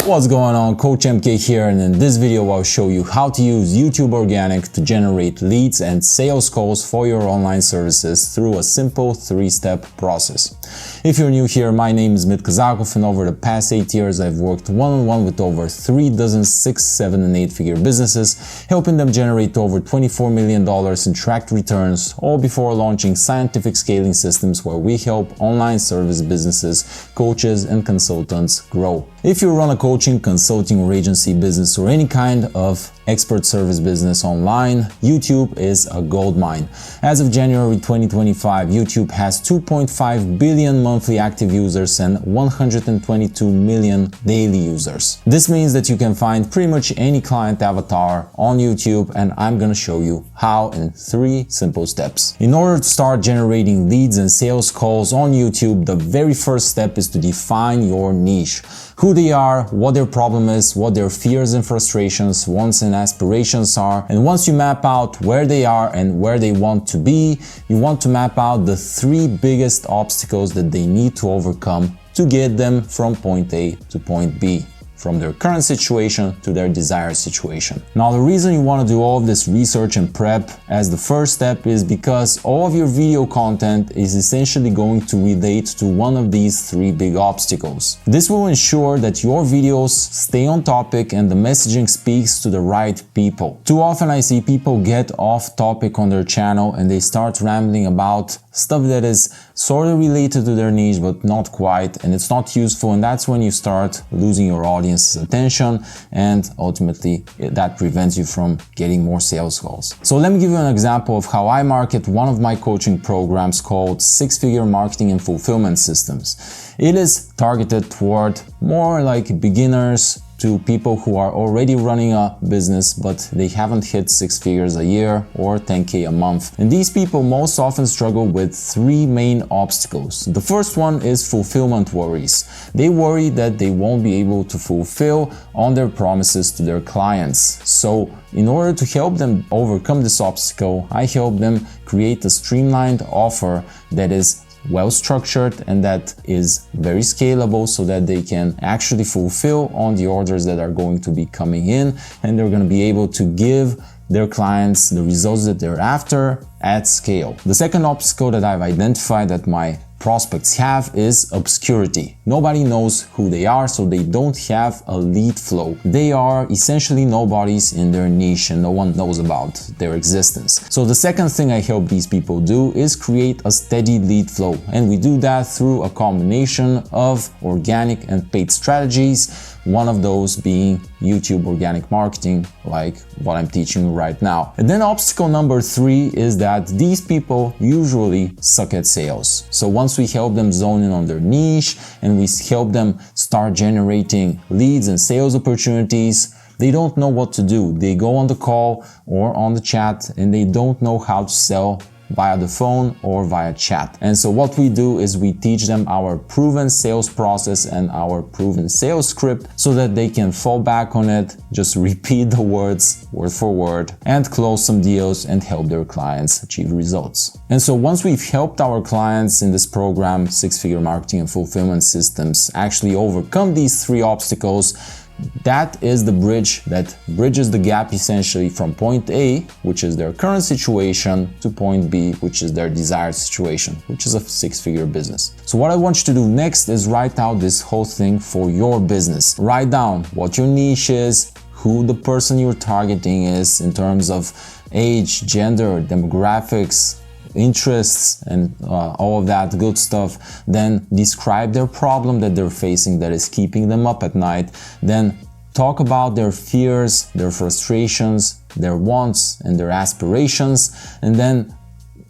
What's going on? Coach MK here, and in this video I'll show you how to use YouTube Organic to generate leads and sales calls for your online services through a simple 3-step process. If you're new here, my name is Mit Kazakov, and over the past 8 years I've worked one-on-one with over 3 dozen 6, 7 and 8 figure businesses, helping them generate over $24 million in tracked returns, all before launching scientific scaling systems where we help online service businesses, coaches and consultants grow. If you run a coaching, consulting or agency business or any kind of expert service business online, YouTube is a goldmine. As of January 2025, YouTube has 2.5 billion monthly active users and 122 million daily users. This means that you can find pretty much any client avatar on YouTube, and I'm gonna show you how in 3 simple steps. In order to start generating leads and sales calls on YouTube, the very first step is to define your niche. Who they are, what their problem is, what their fears and frustrations, wants and aspirations are. And once you map out where they are and where they want to be, you want to map out the 3 biggest obstacles that they need to overcome to get them from point A to point B, from their current situation to their desired situation. Now, the reason you want to do all of this research and prep as the first step is because all of your video content is essentially going to relate to one of these 3 big obstacles. This will ensure that your videos stay on topic and the messaging speaks to the right people. Too often I see people get off topic on their channel and they start rambling about stuff that is sort of related to their niche but not quite, and it's not useful, and that's when you start losing your audience's attention, and ultimately that prevents you from getting more sales calls. So let me give you an example of how I market one of my coaching programs called 6-Figure Marketing and Fulfillment Systems. It is targeted toward more like beginners, to people who are already running a business but they haven't hit 6 figures a year or 10K a month. And these people most often struggle with 3 main obstacles. The first one is fulfillment worries. They worry that they won't be able to fulfill on their promises to their clients. So in order to help them overcome this obstacle, I help them create a streamlined offer that is well structured and that is very scalable so that they can actually fulfill on the orders that are going to be coming in, and they're going to be able to give their clients the results that they're after at scale. The second obstacle that I've identified that my prospects have is obscurity. Nobody knows who they are, so they don't have a lead flow. They are essentially nobodies in their niche and no one knows about their existence. So the second thing I help these people do is create a steady lead flow, and we do that through a combination of organic and paid strategies, one of those being YouTube organic marketing, like what I'm teaching you right now. And then obstacle number 3 is that these people usually suck at sales. So once we help them zone in on their niche and we help them start generating leads and sales opportunities, they don't know what to do. They go on the call or on the chat and they don't know how to sell via the phone or via chat. And so what we do is we teach them our proven sales process and our proven sales script so that they can fall back on it, just repeat the words word for word and close some deals and help their clients achieve results. And so once we've helped our clients in this program, 6-Figure Marketing and Fulfillment Systems, actually overcome these 3 obstacles, that is the bridge that bridges the gap essentially from point A, which is their current situation, to point B, which is their desired situation, which is a 6-figure business. So what I want you to do next is write out this whole thing for your business. Write down what your niche is, who the person you're targeting is in terms of age, gender, demographics, interests, and all of that good stuff. Then describe their problem that they're facing that is keeping them up at night. Then talk about their fears, their frustrations, their wants and their aspirations, and then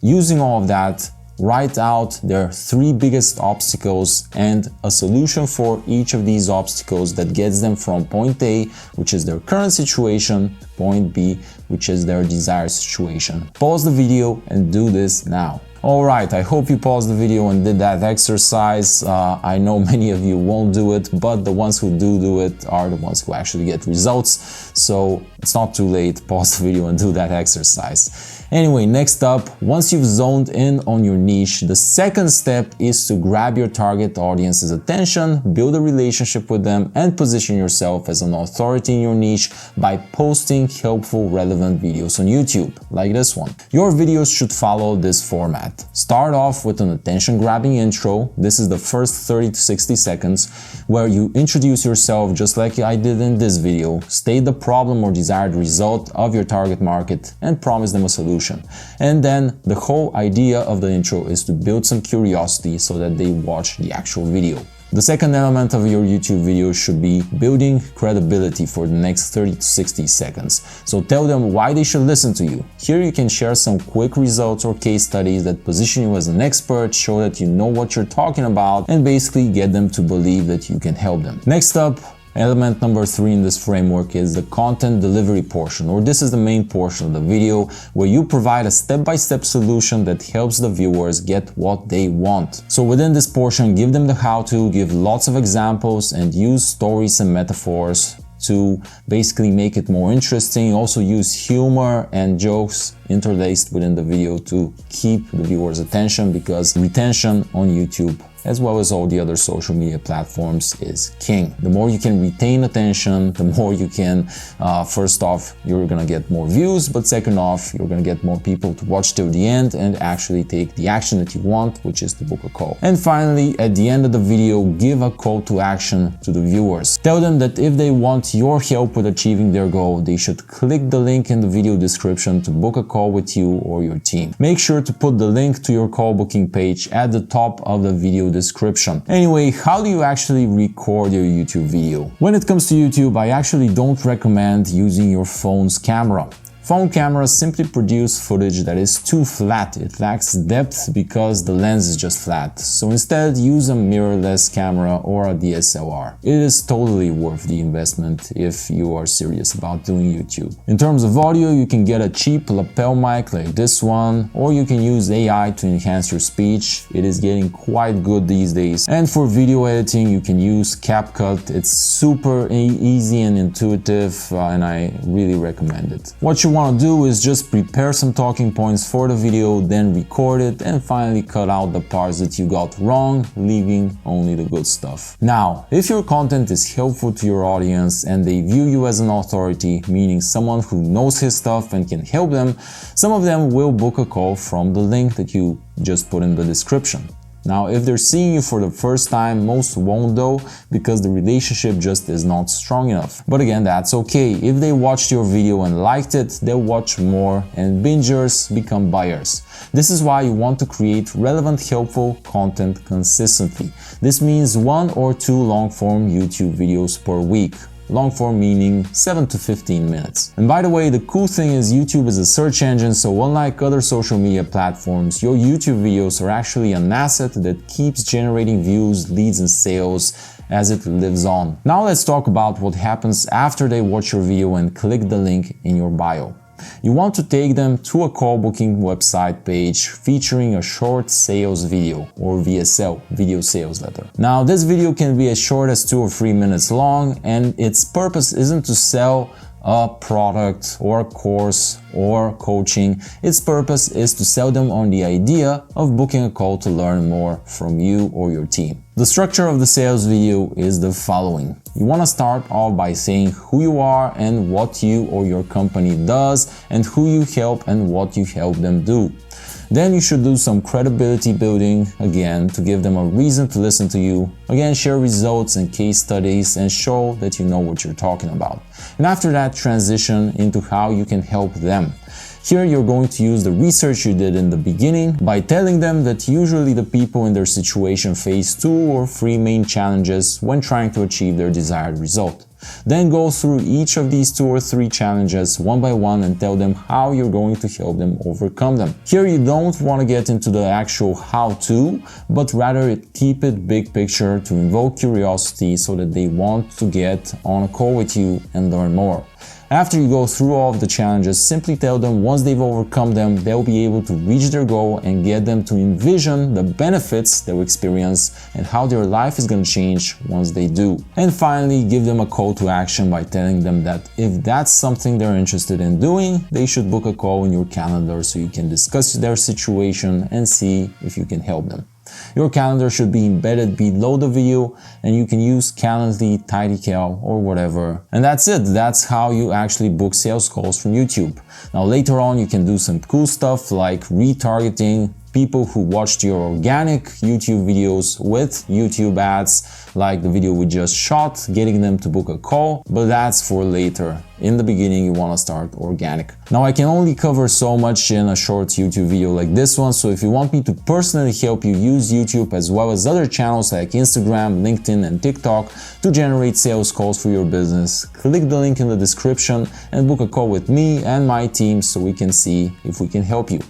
using all of that, write out their 3 biggest obstacles and a solution for each of these obstacles that gets them from point A, which is their current situation, to point B, which is their desired situation. Pause the video and do this now. Alright, I hope you paused the video and did that exercise. I know many of you won't do it, but the ones who do it are the ones who actually get results. So it's not too late, pause the video and do that exercise. Anyway, next up, once you've zoned in on your niche, the second step is to grab your target audience's attention, build a relationship with them, and position yourself as an authority in your niche by posting helpful, relevant videos on YouTube, like this one. Your videos should follow this format. Start off with an attention-grabbing intro. This is the first 30 to 60 seconds, where you introduce yourself just like I did in this video, state the problem or desired result of your target market, and promise them a solution. And then the whole idea of the intro is to build some curiosity so that they watch the actual video. The second element of your YouTube video should be building credibility for the next 30 to 60 seconds. So tell them why they should listen to you. Here you can share some quick results or case studies that position you as an expert, show that you know what you're talking about, and basically get them to believe that you can help them. Next up, element number 3 in this framework is the content delivery portion, or this is the main portion of the video where you provide a step-by-step solution that helps the viewers get what they want. So within this portion, give them the how-to, give lots of examples, and use stories and metaphors to basically make it more interesting. Also use humor and jokes interlaced within the video to keep the viewers' attention, because retention on YouTube, as well as all the other social media platforms, is king. The more you can retain attention, the more you can, first off, you're gonna get more views, but second off, you're gonna get more people to watch till the end and actually take the action that you want, which is to book a call. And finally, at the end of the video, give a call to action to the viewers. Tell them that if they want your help with achieving their goal, they should click the link in the video description to book a call with you or your team. Make sure to put the link to your call booking page at the top of the video description. Anyway, how do you actually record your YouTube video? When it comes to YouTube, I actually don't recommend using your phone's camera. Phone cameras simply produce footage that is too flat. It lacks depth because the lens is just flat. So instead, use a mirrorless camera or a DSLR. It is totally worth the investment if you are serious about doing YouTube. In terms of audio, you can get a cheap lapel mic like this one, or you can use AI to enhance your speech. It is getting quite good these days. And for video editing, you can use CapCut. It's super easy and intuitive, and I really recommend it. What you want to do is just prepare some talking points for the video, then record it, and finally cut out the parts that you got wrong, leaving only the good stuff. Now, if your content is helpful to your audience and they view you as an authority, meaning someone who knows his stuff and can help them, some of them will book a call from the link that you just put in the description. Now, if they're seeing you for the first time, most won't though, because the relationship just is not strong enough. But again, that's okay. If they watched your video and liked it, they'll watch more, and bingers become buyers. This is why you want to create relevant, helpful content consistently. This means 1 or 2 long-form YouTube videos per week. Long form meaning 7 to 15 minutes. And by the way, the cool thing is YouTube is a search engine, so unlike other social media platforms, your YouTube videos are actually an asset that keeps generating views, leads, and sales as it lives on. Now let's talk about what happens after they watch your video and click the link in your bio. You want to take them to a call booking website page featuring a short sales video, or VSL, video sales letter. Now, this video can be as short as 2 or 3 minutes long, and its purpose isn't to sell a product or a course or coaching. Its purpose is to sell them on the idea of booking a call to learn more from you or your team. The structure of the sales video is the following. You want to start off by saying who you are and what you or your company does, and who you help and what you help them do. Then you should do some credibility building, again, to give them a reason to listen to you. Again, share results and case studies and show that you know what you're talking about. And after that, transition into how you can help them. Here you're going to use the research you did in the beginning by telling them that usually the people in their situation face 2 or 3 main challenges when trying to achieve their desired result. Then go through each of these 2 or 3 challenges one by one and tell them how you're going to help them overcome them. Here you don't want to get into the actual how-to, but rather keep it big picture to invoke curiosity so that they want to get on a call with you and learn more. After you go through all of the challenges, simply tell them once they've overcome them, they'll be able to reach their goal and get them to envision the benefits they'll experience and how their life is going to change once they do. And finally, give them a call to action by telling them that if that's something they're interested in doing, they should book a call in your calendar so you can discuss their situation and see if you can help them. Your calendar should be embedded below the video, and you can use Calendly, TidyCal, or whatever. And that's it. That's how you actually book sales calls from YouTube. Now later on you can do some cool stuff like retargeting people who watched your organic YouTube videos with YouTube ads, like the video we just shot, getting them to book a call, but that's for later. In the beginning, you want to start organic. Now, I can only cover so much in a short YouTube video like this one, so if you want me to personally help you use YouTube as well as other channels like Instagram, LinkedIn, and TikTok to generate sales calls for your business, click the link in the description and book a call with me and my team so we can see if we can help you.